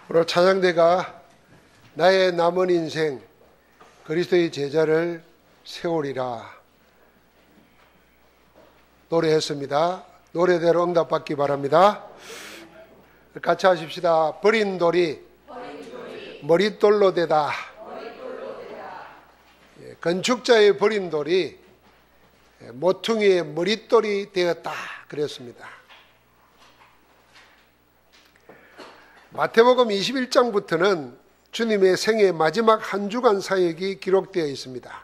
오늘 찬양대가 나의 남은 인생 그리스도의 제자를 세우리라 노래했습니다. 노래대로 응답받기 바랍니다. 같이 하십시다. 버린 돌이 머릿돌로 되다. 건축자의 버린 돌이 모퉁이의 머릿돌이 되었다 그랬습니다. 마태복음 21장부터는 주님의 생애 마지막 한 주간 사역이 기록되어 있습니다.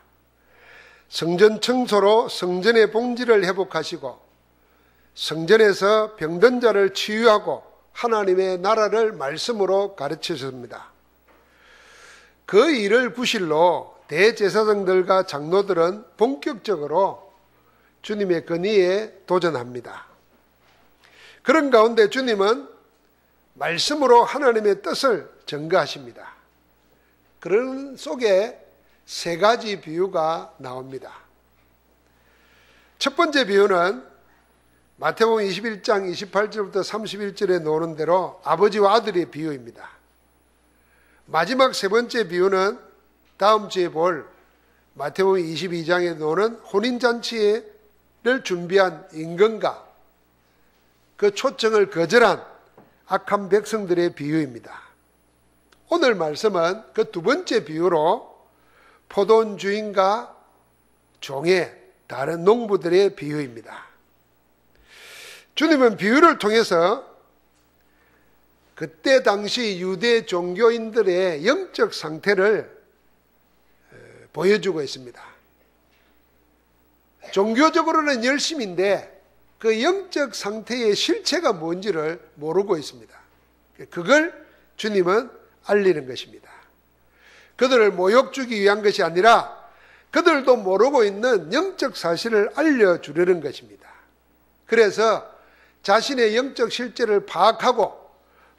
성전 청소로 성전의 봉지를 회복하시고 성전에서 병든 자를 치유하고 하나님의 나라를 말씀으로 가르치셨습니다. 그 일을 구실로 대제사장들과 장로들은 본격적으로 주님의 권위에 도전합니다. 그런 가운데 주님은 말씀으로 하나님의 뜻을 전가하십니다. 그런 속에 세 가지 비유가 나옵니다. 첫 번째 비유는 마태복음 21장 28절부터 31절에 나오는 대로 아버지와 아들의 비유입니다. 마지막 세 번째 비유는 다음 주에 볼 마태복음 22장에 나오는 혼인잔치를 준비한 임금과 그 초청을 거절한 악한 백성들의 비유입니다. 오늘 말씀은 그 두 번째 비유로 포도원 주인과 종의 다른 농부들의 비유입니다. 주님은 비유를 통해서 그때 당시 유대 종교인들의 영적 상태를 보여주고 있습니다. 종교적으로는 열심인데 그 영적 상태의 실체가 뭔지를 모르고 있습니다. 그걸 주님은 알리는 것입니다. 그들을 모욕 주기 위한 것이 아니라 그들도 모르고 있는 영적 사실을 알려주려는 것입니다. 그래서 자신의 영적 실제를 파악하고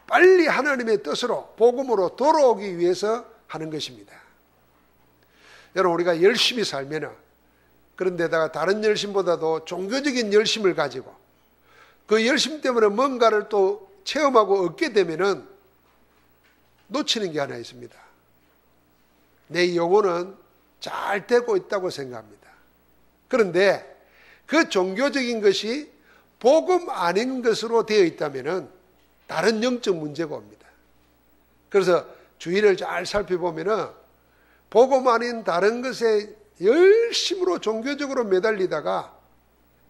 빨리 하나님의 뜻으로 복음으로 돌아오기 위해서 하는 것입니다. 여러분, 우리가 열심히 살면 그런데다가 다른 열심보다도 종교적인 열심을 가지고 그 열심 때문에 뭔가를 또 체험하고 얻게 되면은 놓치는 게 하나 있습니다. 내 영혼은 잘 되고 있다고 생각합니다. 그런데 그 종교적인 것이 복음 아닌 것으로 되어 있다면은 다른 영적 문제가 옵니다. 그래서 주위를 잘 살펴보면은 복음 아닌 다른 것에 열심으로 종교적으로 매달리다가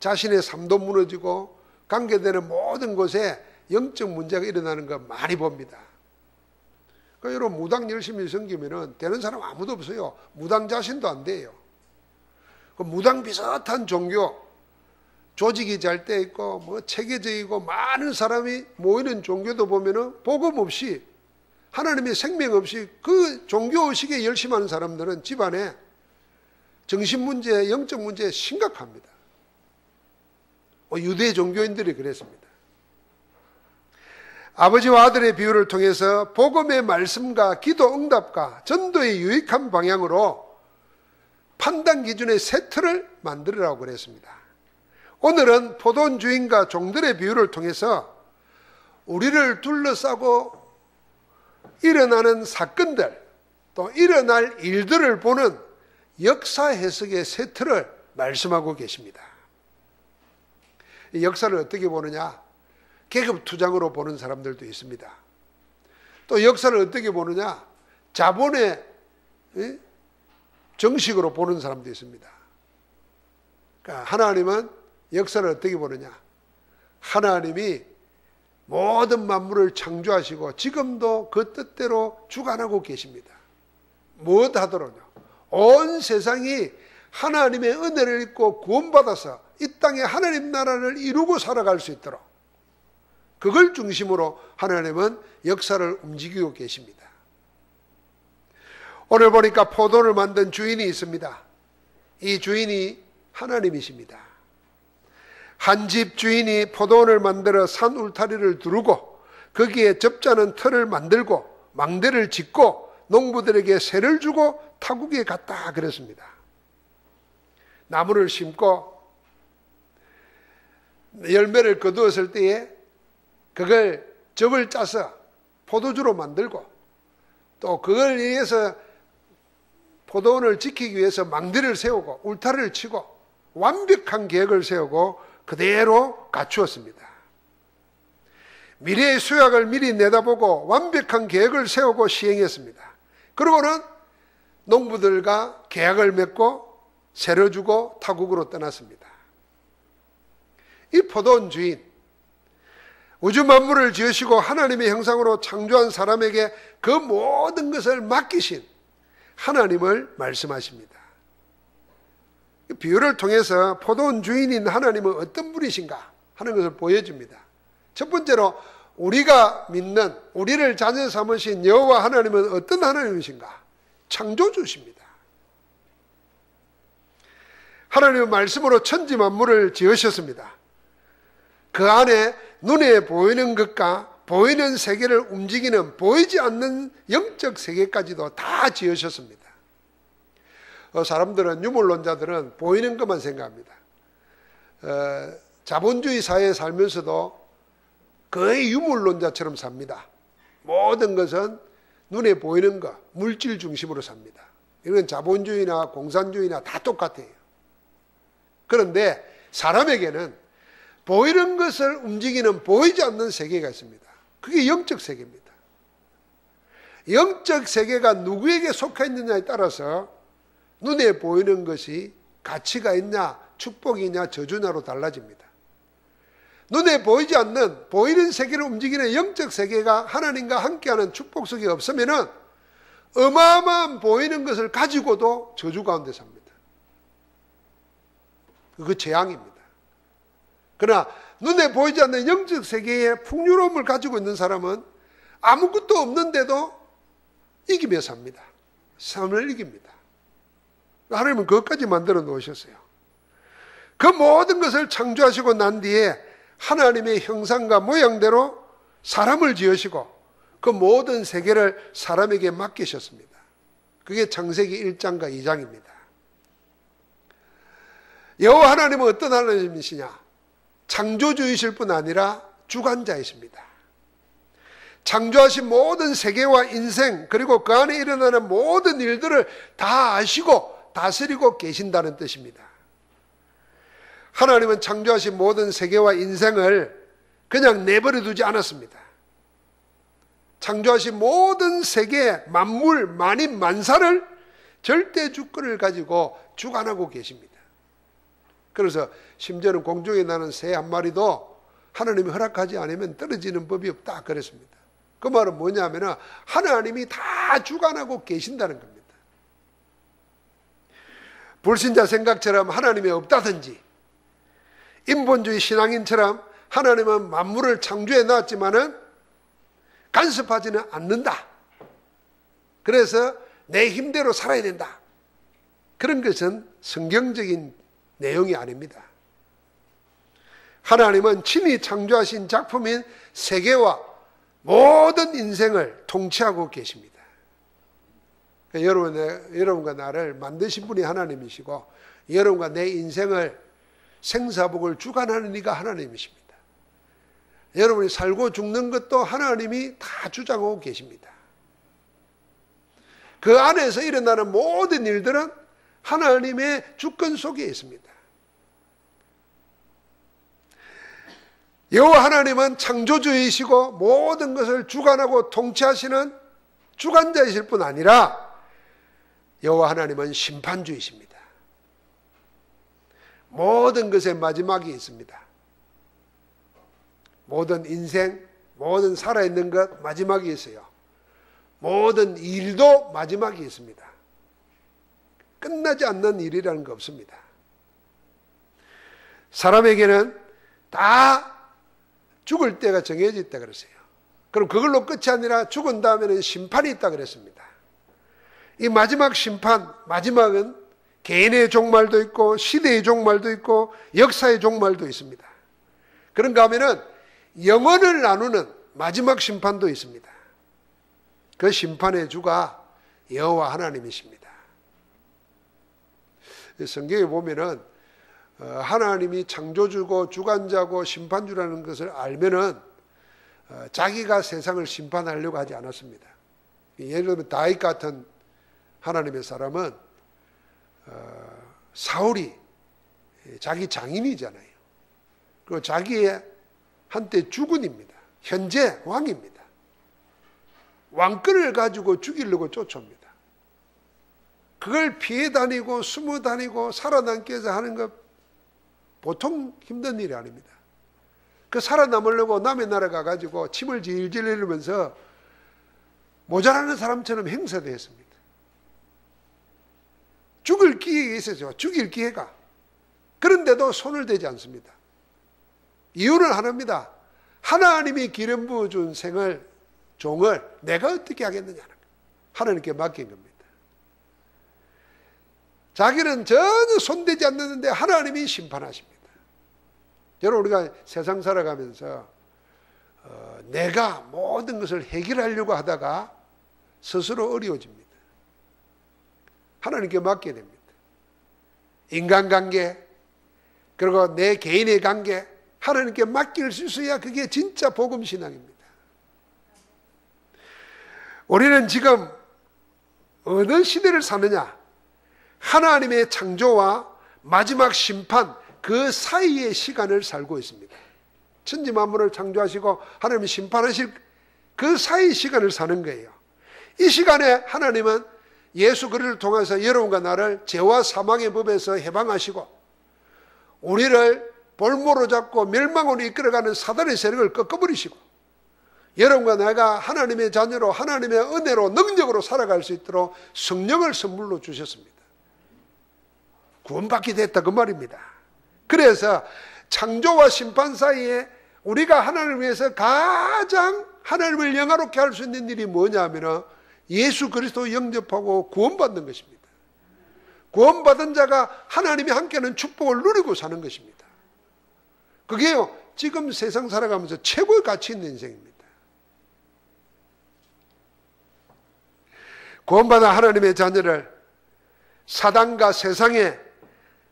자신의 삶도 무너지고 관계되는 모든 곳에 영적 문제가 일어나는 거 많이 봅니다. 그러니까 여러분, 무당 열심히 섬기면 되는 사람 아무도 없어요. 무당 자신도 안 돼요. 무당 비슷한 종교, 조직이 잘 돼 있고 뭐 체계적이고 많은 사람이 모이는 종교도 보면은 복음 없이 하나님의 생명 없이 그 종교의식에 열심히 하는 사람들은 집안에 정신문제, 영적 문제 심각합니다. 유대 종교인들이 그랬습니다. 아버지와 아들의 비유를 통해서 복음의 말씀과 기도 응답과 전도의 유익한 방향으로 판단 기준의 세 틀을 만들으라고 그랬습니다. 오늘은 포도원 주인과 종들의 비유를 통해서 우리를 둘러싸고 일어나는 사건들, 또 일어날 일들을 보는 역사 해석의 세 틀을 말씀하고 계십니다. 이 역사를 어떻게 보느냐? 계급투장으로 보는 사람들도 있습니다. 또 역사를 어떻게 보느냐? 자본의 정식으로 보는 사람도 있습니다. 그러니까 하나님은 역사를 어떻게 보느냐? 하나님이 모든 만물을 창조하시고 지금도 그 뜻대로 주관하고 계십니다. 무엇 하도록요? 온 세상이 하나님의 은혜를 입고 구원받아서 이 땅에 하나님 나라를 이루고 살아갈 수 있도록 그걸 중심으로 하나님은 역사를 움직이고 계십니다. 오늘 보니까 포도를 만든 주인이 있습니다. 이 주인이 하나님이십니다. 한 집 주인이 포도원을 만들어 산 울타리를 두르고 거기에 접자는 틀을 만들고 망대를 짓고 농부들에게 세를 주고 타국에 갔다 그랬습니다. 나무를 심고 열매를 거두었을 때에 그걸 접을 짜서 포도주로 만들고 또 그걸 위해서 포도원을 지키기 위해서 망대를 세우고 울타리를 치고 완벽한 계획을 세우고 그대로 갖추었습니다. 미래의 수약을 미리 내다보고 완벽한 계획을 세우고 시행했습니다. 그러고는 농부들과 계약을 맺고 세를 주고 타국으로 떠났습니다. 이 포도원 주인, 우주 만물을 지으시고 하나님의 형상으로 창조한 사람에게 그 모든 것을 맡기신 하나님을 말씀하십니다. 비유를 통해서 포도원 주인인 하나님은 어떤 분이신가 하는 것을 보여줍니다. 첫 번째로 우리가 믿는, 우리를 자녀 삼으신 여호와 하나님은 어떤 하나님이신가? 창조주십니다. 하나님은 말씀으로 천지 만물을 지으셨습니다. 그 안에 눈에 보이는 것과 보이는 세계를 움직이는 보이지 않는 영적 세계까지도 다 지으셨습니다. 사람들은, 유물론자들은 보이는 것만 생각합니다. 자본주의 사회에 살면서도 거의 유물론자처럼 삽니다. 모든 것은 눈에 보이는 것, 물질 중심으로 삽니다. 이건 자본주의나 공산주의나 다 똑같아요. 그런데 사람에게는 보이는 것을 움직이는 보이지 않는 세계가 있습니다. 그게 영적 세계입니다. 영적 세계가 누구에게 속해 있느냐에 따라서 눈에 보이는 것이 가치가 있냐, 축복이냐, 저주냐로 달라집니다. 눈에 보이지 않는 보이는 세계를 움직이는 영적 세계가 하나님과 함께하는 축복 속에 없으면은 어마어마한 보이는 것을 가지고도 저주 가운데 삽니다. 그 재앙입니다. 그러나 눈에 보이지 않는 영적 세계의 풍요로움을 가지고 있는 사람은 아무것도 없는데도 이기며 삽니다. 삶을 이깁니다. 하나님은 그것까지 만들어 놓으셨어요. 그 모든 것을 창조하시고 난 뒤에 하나님의 형상과 모양대로 사람을 지으시고 그 모든 세계를 사람에게 맡기셨습니다. 그게 창세기 1장과 2장입니다. 여호와 하나님은 어떤 하나님이시냐? 창조주이실 뿐 아니라 주관자이십니다. 창조하신 모든 세계와 인생, 그리고 그 안에 일어나는 모든 일들을 다 아시고 다스리고 계신다는 뜻입니다. 하나님은 창조하신 모든 세계와 인생을 그냥 내버려 두지 않았습니다. 창조하신 모든 세계, 만물, 만인, 만사를 절대 주권을 가지고 주관하고 계십니다. 그래서 심지어는 공중에 나는 새 한 마리도 하나님이 허락하지 않으면 떨어지는 법이 없다 그랬습니다. 그 말은 뭐냐면 하나님이 다 주관하고 계신다는 겁니다. 불신자 생각처럼 하나님이 없다든지 인본주의 신앙인처럼 하나님은 만물을 창조해 놨지만은 간섭하지는 않는다. 그래서 내 힘대로 살아야 된다. 그런 것은 성경적인 내용이 아닙니다. 하나님은 친히 창조하신 작품인 세계와 모든 인생을 통치하고 계십니다. 여러분과 나를 만드신 분이 하나님이시고 여러분과 내 인생을 생사복을 주관하는 이가 하나님이십니다. 여러분이 살고 죽는 것도 하나님이 다 주장하고 계십니다. 그 안에서 일어나는 모든 일들은 하나님의 주권 속에 있습니다. 여호와 하나님은 창조주이시고 모든 것을 주관하고 통치하시는 주관자이실 뿐 아니라 여호와 하나님은 심판주이십니다. 모든 것의 마지막이 있습니다. 모든 인생, 모든 살아있는 것 마지막이 있어요. 모든 일도 마지막이 있습니다. 끝나지 않는 일이라는 거 없습니다. 사람에게는 다 죽을 때가 정해져 있다 그랬어요. 그럼 그걸로 끝이 아니라 죽은 다음에는 심판이 있다 그랬습니다. 이 마지막 심판, 마지막은 개인의 종말도 있고 시대의 종말도 있고 역사의 종말도 있습니다. 그런가 하면은 영원을 나누는 마지막 심판도 있습니다. 그 심판의 주가 여호와 하나님이십니다. 성경에 보면은 하나님이 창조주고 주관자고 심판주라는 것을 알면은 자기가 세상을 심판하려고 하지 않았습니다. 예를 들면 다윗 같은 하나님의 사람은 사울이 자기 장인이잖아요. 그리고 자기의 한때 주군입니다. 현재 왕입니다. 왕권을 가지고 죽이려고 쫓아옵니다. 그걸 피해 다니고 숨어 다니고 살아남기 위해서 하는 것 보통 힘든 일이 아닙니다. 그 살아남으려고 남의 나라 가가지고 침을 질질 흘리면서 모자라는 사람처럼 행세도 했습니다. 죽을 기회가 있었죠. 죽일 기회가. 그런데도 손을 대지 않습니다. 이유는 하나입니다. 하나님이 기름 부어준 종을 내가 어떻게 하겠느냐. 하나님께 맡긴 겁니다. 자기는 전혀 손대지 않는데 하나님이 심판하십니다. 여러분, 우리가 세상 살아가면서 내가 모든 것을 해결하려고 하다가 스스로 어려워집니다. 하나님께 맡게 됩니다. 인간관계, 그리고 내 개인의 관계, 하나님께 맡길 수 있어야 그게 진짜 복음신앙입니다. 우리는 지금 어느 시대를 사느냐? 하나님의 창조와 마지막 심판, 그 사이의 시간을 살고 있습니다. 천지만물을 창조하시고 하나님이 심판하실 그 사이 시간을 사는 거예요. 이 시간에 하나님은 예수 그리스도를 통해서 여러분과 나를 죄와 사망의 법에서 해방하시고 우리를 볼모로 잡고 멸망으로 이끌어가는 사단의 세력을 꺾어버리시고 여러분과 내가 하나님의 자녀로 하나님의 은혜로 능력으로 살아갈 수 있도록 성령을 선물로 주셨습니다. 구원받게 됐다 그 말입니다. 그래서 창조와 심판 사이에 우리가 하나님을 위해서 가장 하나님을 영화롭게 할 수 있는 일이 뭐냐 하면 예수 그리스도 영접하고 구원받는 것입니다. 구원받은 자가 하나님이 함께하는 축복을 누리고 사는 것입니다. 그게요, 지금 세상 살아가면서 최고의 가치 있는 인생입니다. 구원받은 하나님의 자녀를 사단과 세상에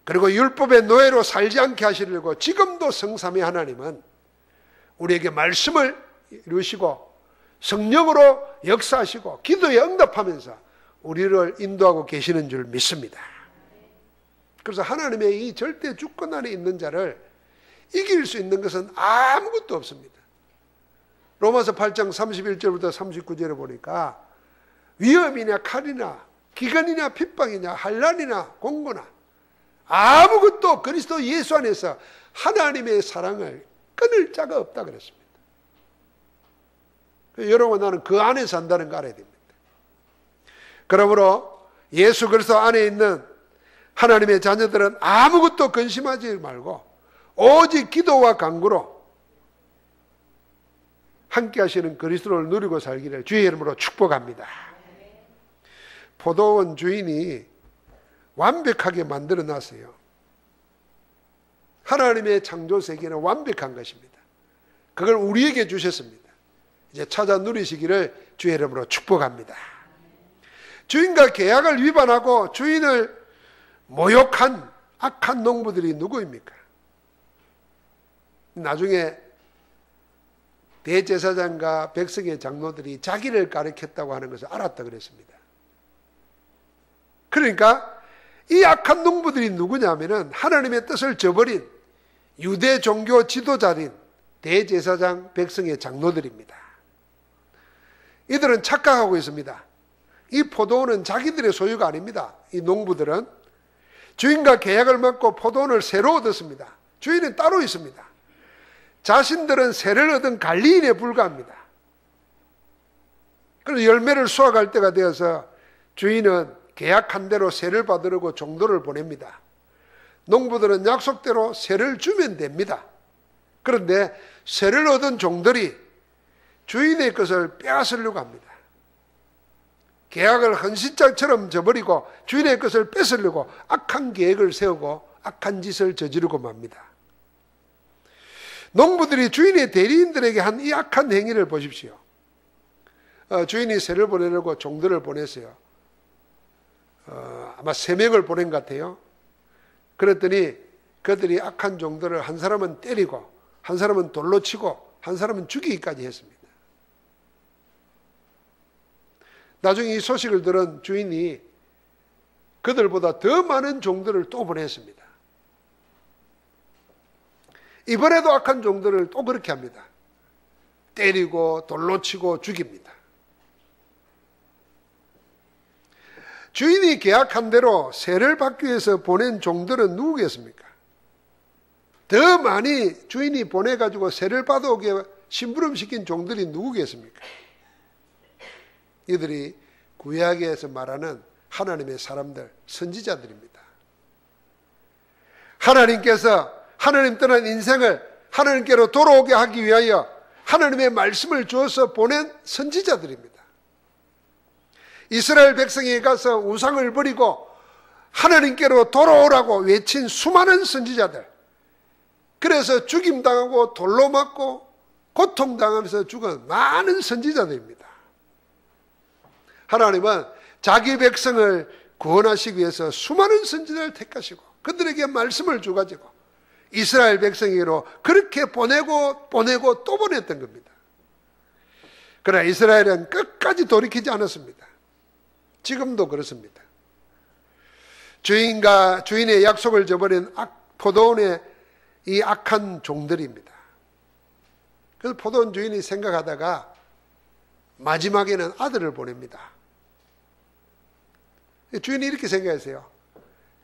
그리고 율법의 노예로 살지 않게 하시려고 지금도 성삼위 하나님은 우리에게 말씀을 이루시고 성령으로 역사하시고 기도에 응답하면서 우리를 인도하고 계시는 줄 믿습니다. 그래서 하나님의 이 절대 주권 안에 있는 자를 이길 수 있는 것은 아무것도 없습니다. 로마서 8장 31절부터 39절에 보니까 위험이냐 칼이나 기근이냐 핍박이냐 환난이나 공고나 아무것도 그리스도 예수 안에서 하나님의 사랑을 끊을 자가 없다 그랬습니다. 여러분, 나는 그 안에 산다는 거 알아야 됩니다. 그러므로 예수 그리스도 안에 있는 하나님의 자녀들은 아무것도 근심하지 말고 오직 기도와 간구로 함께 하시는 그리스도를 누리고 살기를 주의 이름으로 축복합니다. 포도원 주인이 완벽하게 만들어 놨어요. 하나님의 창조 세계는 완벽한 것입니다. 그걸 우리에게 주셨습니다. 이제 찾아 누리시기를 주의 이름으로 축복합니다. 주인과 계약을 위반하고 주인을 모욕한 악한 농부들이 누구입니까? 나중에 대제사장과 백성의 장로들이 자기를 가리켰다고 하는 것을 알았다 그랬습니다. 그러니까 이 악한 농부들이 누구냐면은 하나님의 뜻을 저버린 유대 종교 지도자인 대제사장 백성의 장로들입니다. 이들은 착각하고 있습니다. 이 포도원은 자기들의 소유가 아닙니다. 이 농부들은 주인과 계약을 맺고 포도원을 새로 얻었습니다. 주인은 따로 있습니다. 자신들은 세를 얻은 관리인에 불과합니다. 그래서 열매를 수확할 때가 되어서 주인은 계약한 대로 세를 받으려고 종도를 보냅니다. 농부들은 약속대로 세를 주면 됩니다. 그런데 세를 얻은 종들이 주인의 것을 빼앗으려고 합니다. 계약을 헌신장처럼 저버리고 주인의 것을 뺏으려고 악한 계획을 세우고 악한 짓을 저지르고 맙니다. 농부들이 주인의 대리인들에게 한 이 악한 행위를 보십시오. 주인이 세를 보내려고 종들을 보냈어요. 아마 3명을 보낸 것 같아요. 그랬더니 그들이 악한 종들을 한 사람은 때리고 한 사람은 돌로 치고 한 사람은 죽이기까지 했습니다. 나중에 이 소식을 들은 주인이 그들보다 더 많은 종들을 또 보냈습니다. 이번에도 악한 종들을 또 그렇게 합니다. 때리고 돌로 치고 죽입니다. 주인이 계약한 대로 세를 받기 위해서 보낸 종들은 누구겠습니까? 더 많이 주인이 보내가지고 세를 받아오게 심부름시킨 종들이 누구겠습니까? 이들이 구약에서 말하는 하나님의 사람들, 선지자들입니다. 하나님께서 하나님 떠난 인생을 하나님께로 돌아오게 하기 위하여 하나님의 말씀을 주어서 보낸 선지자들입니다. 이스라엘 백성에게 가서 우상을 버리고 하나님께로 돌아오라고 외친 수많은 선지자들, 그래서 죽임당하고 돌로 맞고 고통당하면서 죽은 많은 선지자들입니다. 하나님은 자기 백성을 구원하시기 위해서 수많은 선지자를 택하시고 그들에게 말씀을 주가지고 이스라엘 백성에게로 그렇게 보내고 또 보냈던 겁니다. 그러나 이스라엘은 끝까지 돌이키지 않았습니다. 지금도 그렇습니다. 주인의 약속을 저버린 포도원의 이 악한 종들입니다. 그래서 포도원 주인이 생각하다가 마지막에는 아들을 보냅니다. 주인이 이렇게 생각했어요.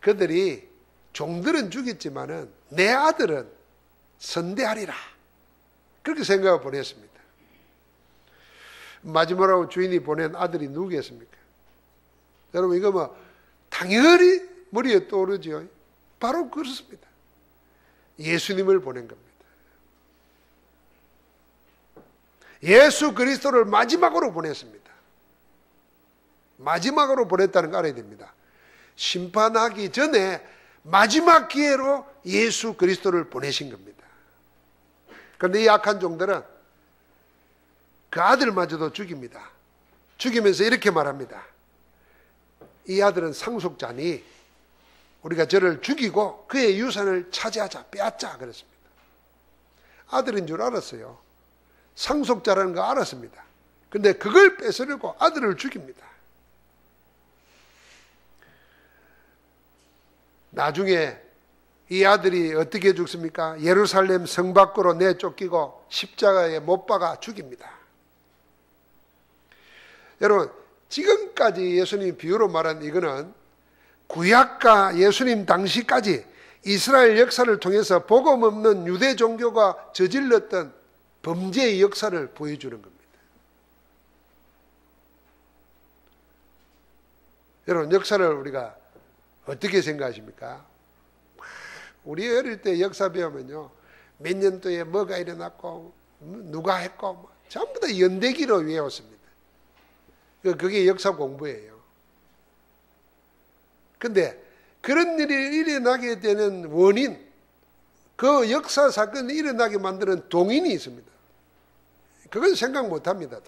그들이 종들은 죽였지만은 내 아들은 선대하리라. 그렇게 생각을 보냈습니다. 마지막으로 주인이 보낸 아들이 누구겠습니까? 여러분, 이거 뭐 당연히 머리에 떠오르죠. 바로 그렇습니다. 예수님을 보낸 겁니다. 예수 그리스도를 마지막으로 보냈습니다. 마지막으로 보냈다는 거 알아야 됩니다. 심판하기 전에 마지막 기회로 예수 그리스도를 보내신 겁니다. 그런데 이 악한 종들은 그 아들마저도 죽입니다. 죽이면서 이렇게 말합니다. 이 아들은 상속자니 우리가 저를 죽이고 그의 유산을 차지하자, 빼앗자 그랬습니다. 아들인 줄 알았어요. 상속자라는 거 알았습니다. 그런데 그걸 뺏으려고 아들을 죽입니다. 나중에 이 아들이 어떻게 죽습니까? 예루살렘 성 밖으로 내쫓기고 십자가에 못 박아 죽입니다. 여러분, 지금까지 예수님이 비유로 말한 이거는 구약과 예수님 당시까지 이스라엘 역사를 통해서 복음 없는 유대 종교가 저질렀던 범죄의 역사를 보여주는 겁니다. 여러분, 역사를 우리가 어떻게 생각하십니까? 우리 어릴 때 역사 배우면요, 몇 년도에 뭐가 일어났고 누가 했고 전부 다 연대기로 외웠습니다. 그게 역사 공부예요. 근데 그런 일이 일어나게 되는 원인, 그 역사 사건이 일어나게 만드는 동인이 있습니다. 그건 생각 못합니다.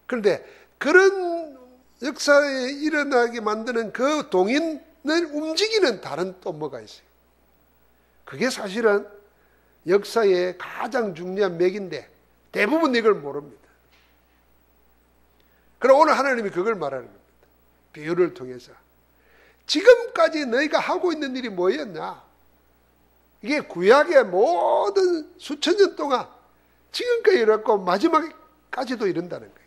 그런데 그런 역사에 일어나게 만드는 그 동인을 움직이는 다른 또 뭐가 있어요. 그게 사실은 역사의 가장 중요한 맥인데 대부분 이걸 모릅니다. 그럼 오늘 하나님이 그걸 말하는 겁니다. 비유를 통해서. 지금까지 너희가 하고 있는 일이 뭐였냐? 이게 구약의 모든 수천 년 동안 지금까지 이렇고 마지막까지도 이른다는 거예요.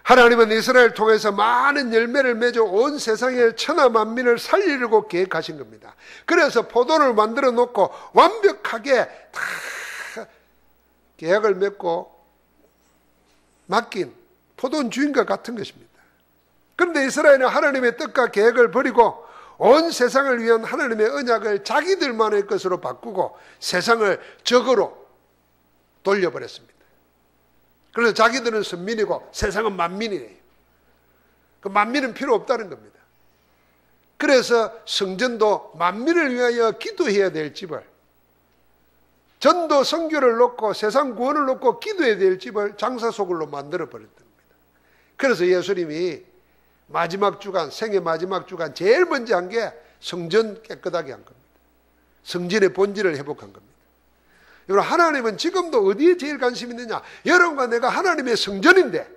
하나님은 이스라엘을 통해서 많은 열매를 맺어 온 세상의 천하 만민을 살리려고 계획하신 겁니다. 그래서 포도를 만들어 놓고 완벽하게 다 계약을 맺고 맡긴 포도원 주인과 같은 것입니다. 그런데 이스라엘은 하나님의 뜻과 계획을 버리고 온 세상을 위한 하나님의 언약을 자기들만의 것으로 바꾸고 세상을 적으로 돌려버렸습니다. 그래서 자기들은 선민이고 세상은 만민이에요. 그 만민은 필요 없다는 겁니다. 그래서 성전도 만민을 위하여 기도해야 될 집을, 전도 선교를 놓고 세상 구원을 놓고 기도해야 될 집을 장사소굴로 만들어 버렸던 겁니다. 그래서 예수님이 마지막 주간, 생애 마지막 주간 제일 먼저 한 게 성전 깨끗하게 한 겁니다. 성전의 본질을 회복한 겁니다. 여러분, 하나님은 지금도 어디에 제일 관심 있느냐? 여러분과 내가 하나님의 성전인데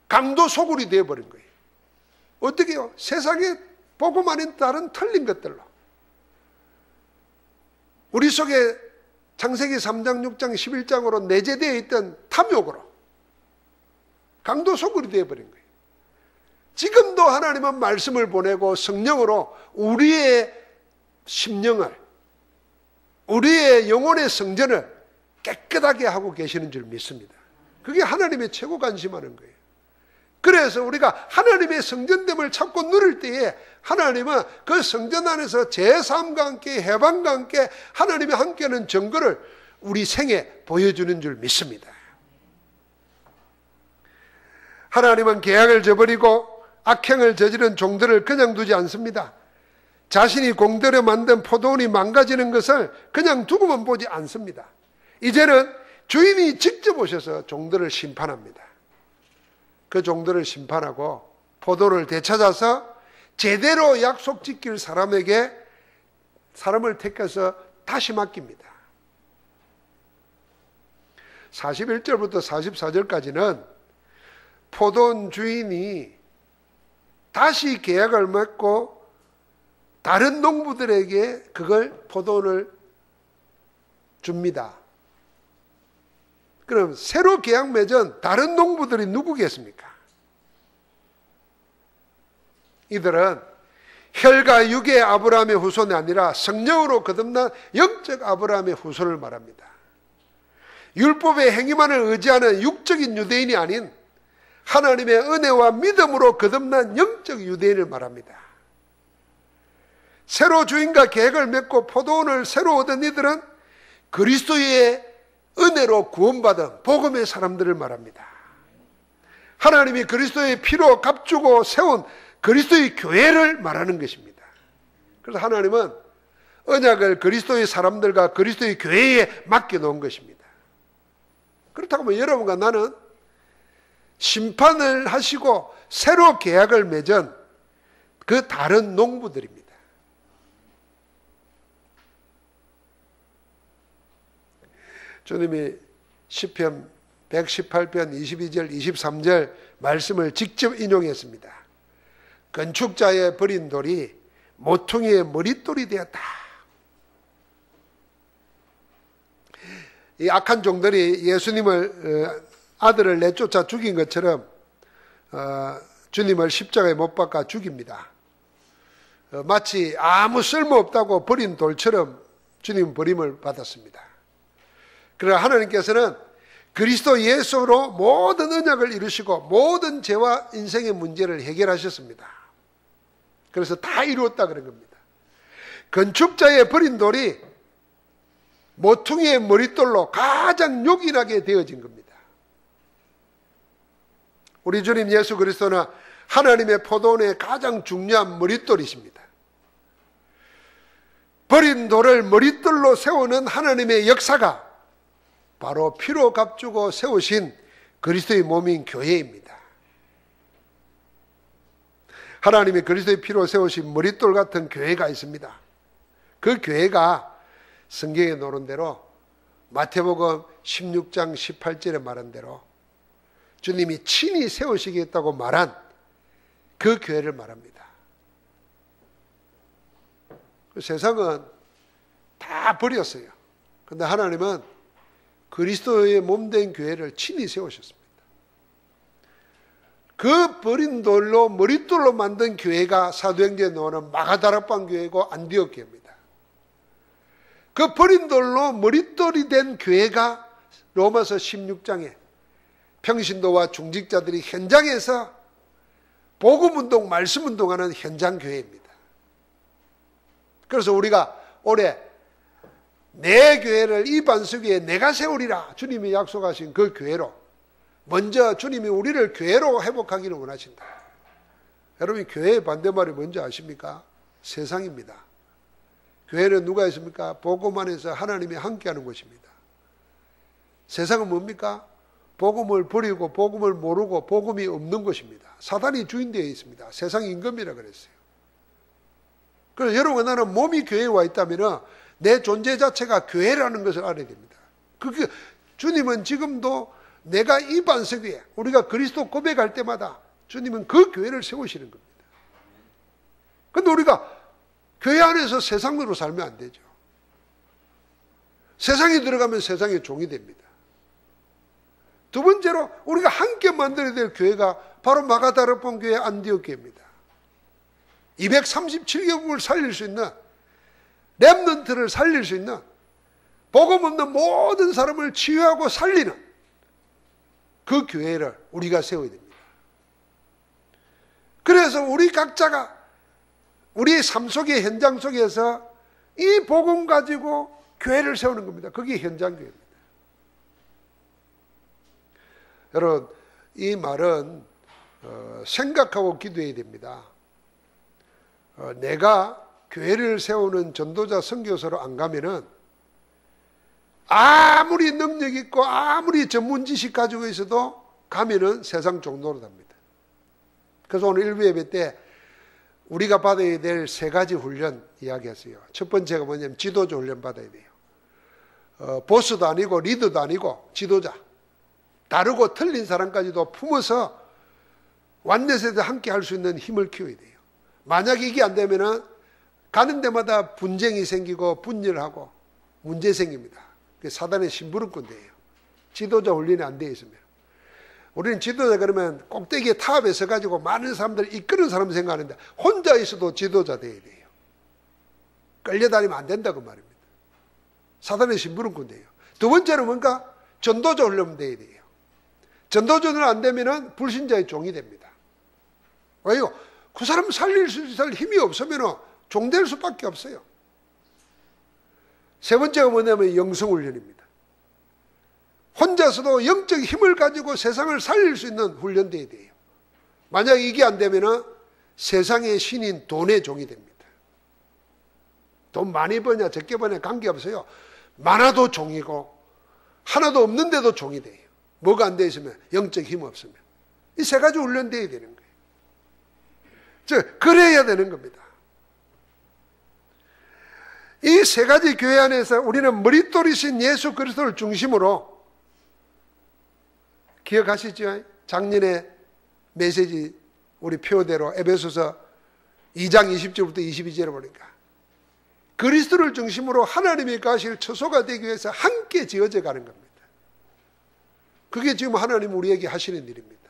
강도 소굴이 되어버린 거예요. 어떻게 해요? 세상에 복음 아닌 다른 틀린 것들로 우리 속에 창세기 3장, 6장, 11장으로 내재되어 있던 탐욕으로 강도 소굴이 되어버린 거예요. 지금도 하나님은 말씀을 보내고 성령으로 우리의 심령을, 우리의 영혼의 성전을 깨끗하게 하고 계시는 줄 믿습니다. 그게 하나님의 최고 관심하는 거예요. 그래서 우리가 하나님의 성전됨을 찾고 누릴 때에 하나님은 그 성전 안에서 제3과 함께 해방과 함께 하나님이 함께하는 증거를 우리 생에 보여주는 줄 믿습니다. 하나님은 계약을 저버리고 악행을 저지른 종들을 그냥 두지 않습니다. 자신이 공들여 만든 포도원이 망가지는 것을 그냥 두고만 보지 않습니다. 이제는 주인이 직접 오셔서 종들을 심판합니다. 그 종들을 심판하고 포도를 되찾아서 제대로 약속 지킬 사람에게 사람을 택해서 다시 맡깁니다. 41절부터 44절까지는 포도원 주인이 다시 계약을 맺고 다른 농부들에게 그걸 포도원을 줍니다. 그럼 새로 계약 맺은 다른 농부들이 누구겠습니까? 이들은 혈과 육의 아브라함의 후손이 아니라 성령으로 거듭난 영적 아브라함의 후손을 말합니다. 율법의 행위만을 의지하는 육적인 유대인이 아닌 하나님의 은혜와 믿음으로 거듭난 영적 유대인을 말합니다. 새로 주인과 계획을 맺고 포도원을 새로 얻은 이들은 그리스도의 은혜로 구원받은 복음의 사람들을 말합니다. 하나님이 그리스도의 피로 값주고 세운 그리스도의 교회를 말하는 것입니다. 그래서 하나님은 언약을 그리스도의 사람들과 그리스도의 교회에 맡겨놓은 것입니다. 그렇다고 하면 여러분과 나는 심판을 하시고 새로 계약을 맺은 그 다른 농부들입니다. 주님이 시편 118편 22절 23절 말씀을 직접 인용했습니다. 건축자의 버린 돌이 모퉁이의 머릿돌이 되었다. 이 악한 종들이 예수님을 아들을 내쫓아 죽인 것처럼 주님을 십자가에 못 박아 죽입니다. 마치 아무 쓸모없다고 버린 돌처럼 주님 버림을 받았습니다. 그러나 하나님께서는 그리스도 예수로 모든 언약을 이루시고 모든 죄와 인생의 문제를 해결하셨습니다. 그래서 다 이루었다 그런 겁니다. 건축자의 버린 돌이 모퉁이의 머릿돌로 가장 요긴하게 되어진 겁니다. 우리 주님 예수 그리스도는 하나님의 포도원의 가장 중요한 머릿돌이십니다. 버린 돌을 머릿돌로 세우는 하나님의 역사가 바로 피로 값주고 세우신 그리스도의 몸인 교회입니다. 하나님이 그리스도의 피로 세우신 머릿돌 같은 교회가 있습니다. 그 교회가 성경에 나오는 대로 마태복음 16장 18절에 말한 대로 주님이 친히 세우시겠다고 말한 그 교회를 말합니다. 세상은 다 버렸어요. 그런데 하나님은 그리스도의 몸된 교회를 친히 세우셨습니다. 그 버린 돌로 머릿돌로 만든 교회가 사도행전에 나오는 마가다락방 교회고 안디옥 교회입니다. 그 버린 돌로 머릿돌이 된 교회가 로마서 16장에 평신도와 중직자들이 현장에서 복음운동, 말씀운동하는 현장 교회입니다. 그래서 우리가 올해 내 교회를 이 반석 위에 내가 세우리라 주님이 약속하신 그 교회로 먼저 주님이 우리를 교회로 회복하기를 원하신다. 여러분, 교회의 반대말이 뭔지 아십니까? 세상입니다. 교회는 누가 있습니까? 복음 안에서 하나님이 함께하는 곳입니다. 세상은 뭡니까? 복음을 버리고 복음을 모르고 복음이 없는 것입니다. 사단이 주인되어 있습니다. 세상 임금이라 그랬어요. 그래서 여러분, 나는 몸이 교회에 와 있다면 내 존재 자체가 교회라는 것을 알아야 됩니다. 그게 주님은 지금도 내가 이 반석 위에 우리가 그리스도 고백할 때마다 주님은 그 교회를 세우시는 겁니다. 그런데 우리가 교회 안에서 세상으로 살면 안 되죠. 세상에 들어가면 세상의 종이 됩니다. 두 번째로 우리가 함께 만들어야 될 교회가 바로 마가다락본 교회 안디옥 교회입니다. 237개국을 살릴 수 있는, 렘넌트를 살릴 수 있는, 복음 없는 모든 사람을 치유하고 살리는 그 교회를 우리가 세워야 됩니다. 그래서 우리 각자가 우리의 삶 속의 현장 속에서 이 복음 가지고 교회를 세우는 겁니다. 그게 현장교회입니다. 여러분, 이 말은 생각하고 기도해야 됩니다. 내가 교회를 세우는 전도자 선교사로 안 가면은 아무리 능력 있고 아무리 전문 지식 가지고 있어도 가면은 세상 종로로 답니다. 그래서 오늘 일부 예배 때 우리가 받아야 될 세 가지 훈련 이야기했어요. 첫 번째가 뭐냐면 지도자 훈련 받아야 돼요. 보스도 아니고 리더도 아니고 지도자. 다르고 틀린 사람까지도 품어서 완내세대 함께 할 수 있는 힘을 키워야 돼요. 만약 이게 안 되면은 가는 데마다 분쟁이 생기고 분열하고 문제 생깁니다. 그게 사단의 심부름꾼대예요. 지도자 훈련이 안 되어 있으면. 우리는 지도자 그러면 꼭대기에 타업에 서가지고 많은 사람들을 이끄는 사람 생각하는데 혼자 있어도 지도자 돼야 돼요. 끌려다니면 안 된다고 말입니다. 사단의 심부름꾼대예요. 두 번째는 뭔가 전도자 훈련 돼야 돼요. 전도자는 안 되면은 불신자의 종이 됩니다. 왜요? 그 사람 살릴 수 있을 힘이 없으면 종될 수밖에 없어요. 세 번째가 뭐냐면 영성훈련입니다. 혼자서도 영적 힘을 가지고 세상을 살릴 수 있는 훈련돼야 돼요. 만약 이게 안 되면 세상의 신인 돈의 종이 됩니다. 돈 많이 버냐 적게 버냐 관계없어요. 많아도 종이고 하나도 없는데도 종이 돼요. 뭐가 안 돼 있으면 영적 힘 없으면. 이 세 가지 훈련돼야 되는 거예요. 즉 그래야 되는 겁니다. 이 세 가지 교회 안에서 우리는 머릿돌이신 예수 그리스도를 중심으로, 기억하시죠? 작년에 메시지 우리 표대로 에베소서 2장 20절부터 22절에 보니까 그리스도를 중심으로 하나님이 가실 처소가 되기 위해서 함께 지어져 가는 겁니다. 그게 지금 하나님 우리에게 하시는 일입니다.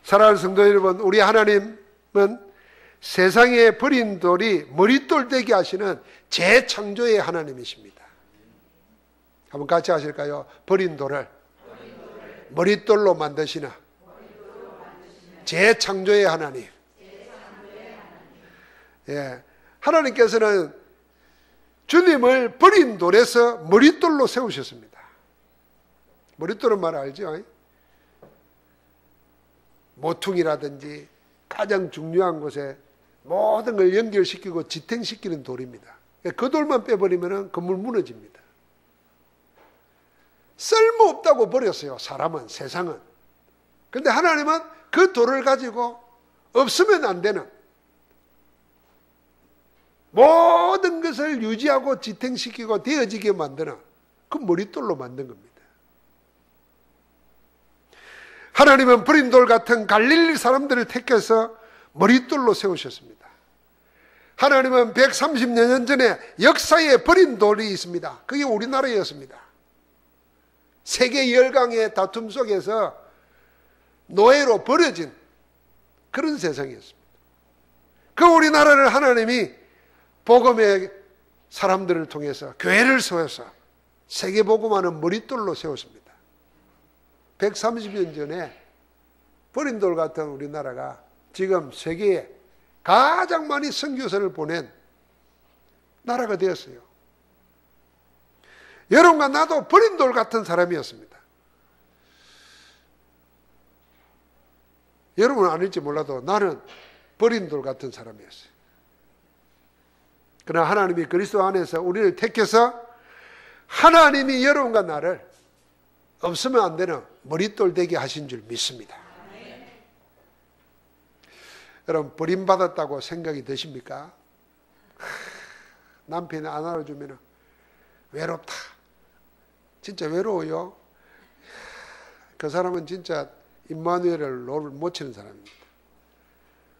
사랑하는 성도 여러분, 우리 하나님은 세상에 버린 돌이 머릿돌 되게 하시는 재창조의 하나님이십니다. 한번 같이 하실까요? 버린 돌을 머릿돌로 만드시는 재창조의 하나님. 예, 하나님께서는 주님을 버린 돌에서 머릿돌로 세우셨습니다. 머릿돌은 말 알죠? 모퉁이라든지 가장 중요한 곳에 모든 걸 연결시키고 지탱시키는 돌입니다. 그 돌만 빼버리면 건물 무너집니다. 쓸모없다고 버렸어요. 사람은, 세상은. 그런데 하나님은 그 돌을 가지고 없으면 안 되는 모든 것을 유지하고 지탱시키고 되어지게 만드는 그 머릿돌로 만든 겁니다. 하나님은 버린 돌 같은 갈릴리 사람들을 택해서 머릿돌로 세우셨습니다. 하나님은 130여 년 전에 역사에 버린 돌이 있습니다. 그게 우리나라였습니다. 세계 열강의 다툼 속에서 노예로 버려진 그런 세상이었습니다. 그 우리나라를 하나님이 복음의 사람들을 통해서 교회를 세워서 세계 복음하는 머릿돌로 세웠습니다. 130년 전에 버린 돌 같은 우리나라가 지금 세계에 가장 많이 선교사를 보낸 나라가 되었어요. 여러분과 나도 버린 돌 같은 사람이었습니다. 여러분은 아닐지 몰라도 나는 버린 돌 같은 사람이었어요. 그러나 하나님이 그리스도 안에서 우리를 택해서 하나님이 여러분과 나를 없으면 안 되는 머릿돌 되게 하신 줄 믿습니다. 여러분, 버림받았다고 생각이 드십니까? 남편이 안 알아주면 외롭다. 진짜 외로워요. 그 사람은 진짜 임마누엘을 못 치는 사람입니다.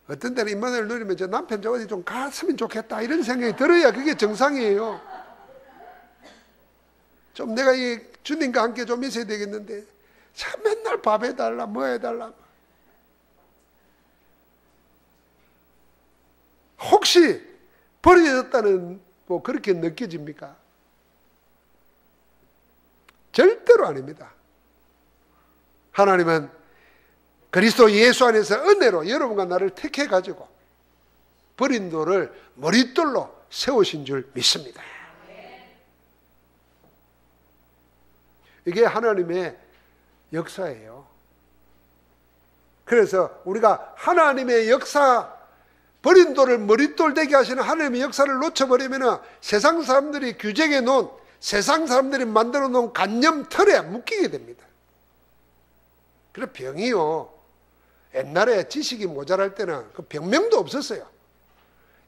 어떤 때는 임마누엘을 누리면 저 남편 저 어디 좀 갔으면 좋겠다 이런 생각이 들어야 그게 정상이에요. 좀 내가 이 주님과 함께 좀 있어야 되겠는데 참 맨날 밥 해달라 뭐 해달라. 혹시 버려졌다는 뭐 그렇게 느껴집니까? 절대로 아닙니다. 하나님은 그리스도 예수 안에서 은혜로 여러분과 나를 택해 가지고 버린 돌을 머릿돌로 세우신 줄 믿습니다. 이게 하나님의 역사예요. 그래서 우리가 하나님의 역사, 버린 돌을 머릿돌 되게 하시는 하나님의 역사를 놓쳐버리면 세상 사람들이 규정해 놓은, 세상 사람들이 만들어 놓은 관념 틀에 묶이게 됩니다. 그래 병이요. 옛날에 지식이 모자랄 때는 그 병명도 없었어요.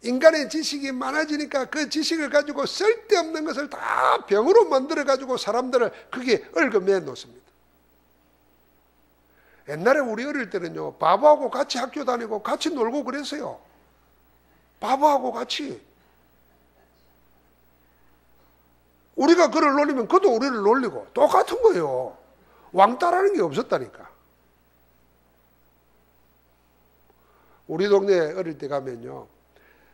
인간의 지식이 많아지니까 그 지식을 가지고 쓸데없는 것을 다 병으로 만들어 가지고 사람들을 그게 얽어매 놓습니다. 옛날에 우리 어릴 때는요, 바보하고 같이 학교 다니고 같이 놀고 그랬어요. 바보하고 같이. 우리가 그를 놀리면 그도 우리를 놀리고 똑같은 거예요. 왕따라는 게 없었다니까. 우리 동네 어릴 때 가면요,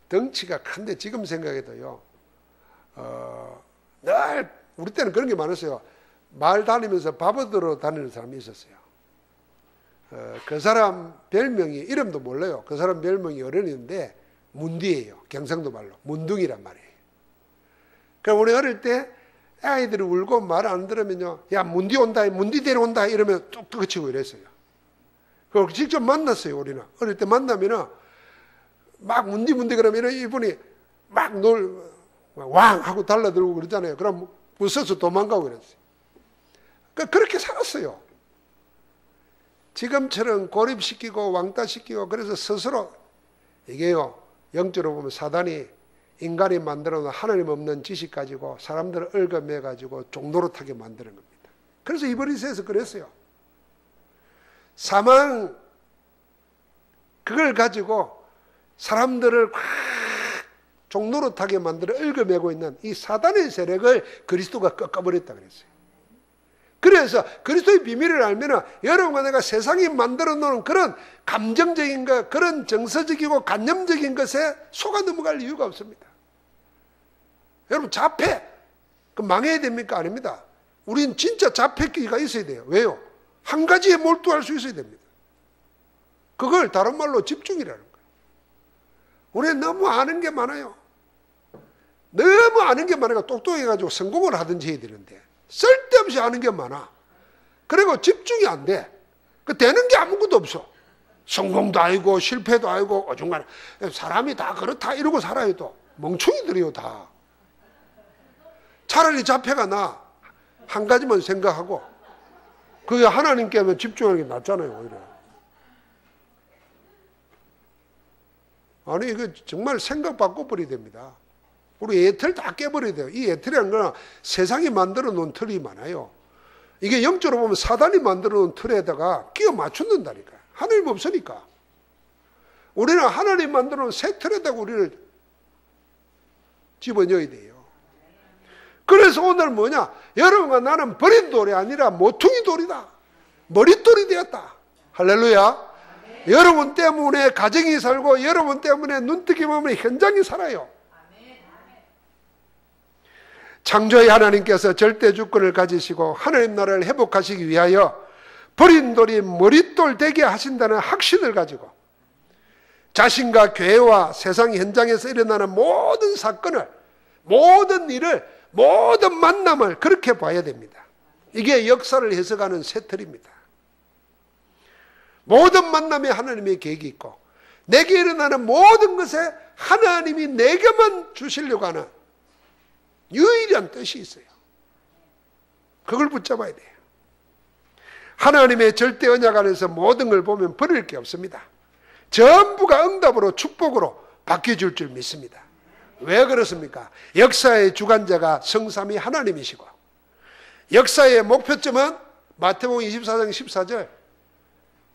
덩치가 큰데 지금 생각해도요, 늘 우리 때는 그런 게 많았어요. 마을 다니면서 밥 얻으러 다니는 사람이 있었어요. 그 사람 별명이, 이름도 몰라요. 그 사람 별명이 어른인데 문디예요. 경상도 말로 문둥이란 말이에요. 그러니까 우리 어릴 때 아이들이 울고 말 안 들으면요, 야 문디 온다, 문디 데려온다 이러면 뚝 그치고 이랬어요. 그걸 직접 만났어요. 우리는 어릴 때 만나면은 막 문디 그러면 이분이 막 왕 하고 달라들고 그러잖아요. 그럼 웃어서 도망가고 그랬어요. 그러니까 그렇게 살았어요. 지금처럼 고립시키고 왕따시키고 그래서 스스로, 이게요, 영적으로 보면 사단이 인간이 만들어 놓은 하나님 없는 지식 가지고 사람들을 얽어매 가지고 종노릇하게 만드는 겁니다. 그래서 이브리스에서 그랬어요. 사망, 그걸 가지고 사람들을 확 종노릇하게 만들어 얽어매고 있는 이 사단의 세력을 그리스도가 꺾어버렸다 그랬어요. 그래서 그리스도의 비밀을 알면 여러분과 내가 세상이 만들어 놓은 그런 감정적인 것, 그런 정서적이고 관념적인 것에 속아 넘어갈 이유가 없습니다. 여러분 자폐, 그 망해야 됩니까? 아닙니다. 우린 진짜 자폐기가 있어야 돼요. 왜요? 한 가지에 몰두할 수 있어야 됩니다. 그걸 다른 말로 집중이라는 거예요. 우리는 너무 아는 게 많아요. 너무 아는 게 많으니까 똑똑해가지고 성공을 하든지 해야 되는데 쓸데없이 아는 게 많아. 그리고 집중이 안 돼. 그 되는 게 아무것도 없어. 성공도 아니고 실패도 아니고 어중간해. 사람이 다 그렇다 이러고 살아요. 또 멍청이들이요 다. 차라리 자폐가 나. 한 가지만 생각하고 그게 하나님께 하면 집중하는 게 낫잖아요. 오히려. 아니 이거 정말 생각 바꿔버려야 됩니다. 우리 예틀 다 깨버려야 돼요. 이 예틀이라는 건 세상이 만들어 놓은 틀이 많아요. 이게 영적으로 보면 사단이 만들어 놓은 틀에다가 끼워 맞춘다니까요. 하나님 없으니까. 우리는 하나님 만들어 놓은 새 틀에다가 우리를 집어넣어야 돼요. 그래서 오늘 뭐냐? 여러분과 나는 버린 돌이 아니라 모퉁이 돌이다. 머릿돌이 되었다. 할렐루야. 여러분 때문에 가정이 살고 여러분 때문에 눈뜨기 보면 현장이 살아요. 창조의 하나님께서 절대 주권을 가지시고 하나님 나라를 회복하시기 위하여 버린 돌이 머릿돌 되게 하신다는 확신을 가지고 자신과 교회와 세상 현장에서 일어나는 모든 사건을, 모든 일을, 모든 만남을 그렇게 봐야 됩니다. 이게 역사를 해석하는 새틀입니다. 모든 만남에 하나님의 계획이 있고 내게 일어나는 모든 것에 하나님이 내게만 주시려고 하는 유일한 뜻이 있어요. 그걸 붙잡아야 돼요. 하나님의 절대 언약 안에서 모든 걸 보면 버릴 게 없습니다. 전부가 응답으로 축복으로 바뀌어줄 줄 믿습니다. 왜 그렇습니까? 역사의 주관자가 성삼위 하나님이시고 역사의 목표점은 마태복음 24장 14절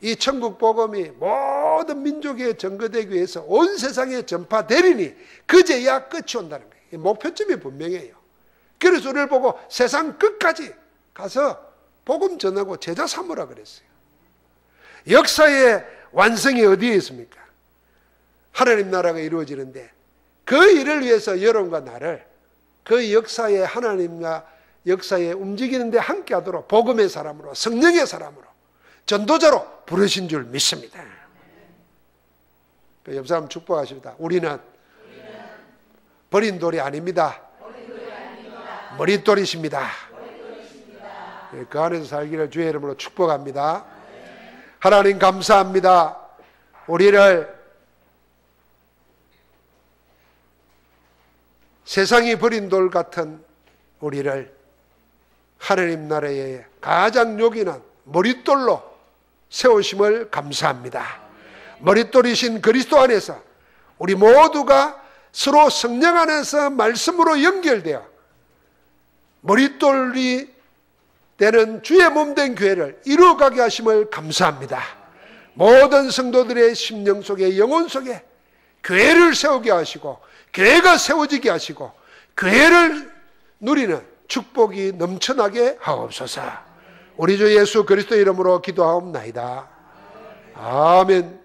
이 천국 복음이 모든 민족에 전거되기 위해서 온 세상에 전파되리니 그제야 끝이 온다는 거예요. 목표점이 분명해요. 그래서 우리를 보고 세상 끝까지 가서 복음 전하고 제자 삼으라 그랬어요. 역사의 완성이 어디에 있습니까? 하나님 나라가 이루어지는데 그 일을 위해서 여러분과 나를 그 역사의 하나님과 역사에 움직이는데 함께하도록 복음의 사람으로 성령의 사람으로 전도자로 부르신 줄 믿습니다. 옆 사람 축복하십니다. 우리는 버린 돌이 아닙니다. 머릿돌이십니다. 그 안에서 살기를 주의 이름으로 축복합니다. 하나님 감사합니다. 우리를 세상이 버린 돌 같은 우리를 하나님 나라의 가장 요긴한 머릿돌로 세우심을 감사합니다. 머릿돌이신 그리스도 안에서 우리 모두가 서로 성령 안에서 말씀으로 연결되어 머릿돌이 되는 주의 몸된 교회를 이루어가게 하심을 감사합니다. 모든 성도들의 심령 속에 영혼 속에 교회를 세우게 하시고 교회가 세워지게 하시고 교회를 누리는 축복이 넘쳐나게 하옵소서. 우리 주 예수 그리스도 이름으로 기도하옵나이다. 아멘.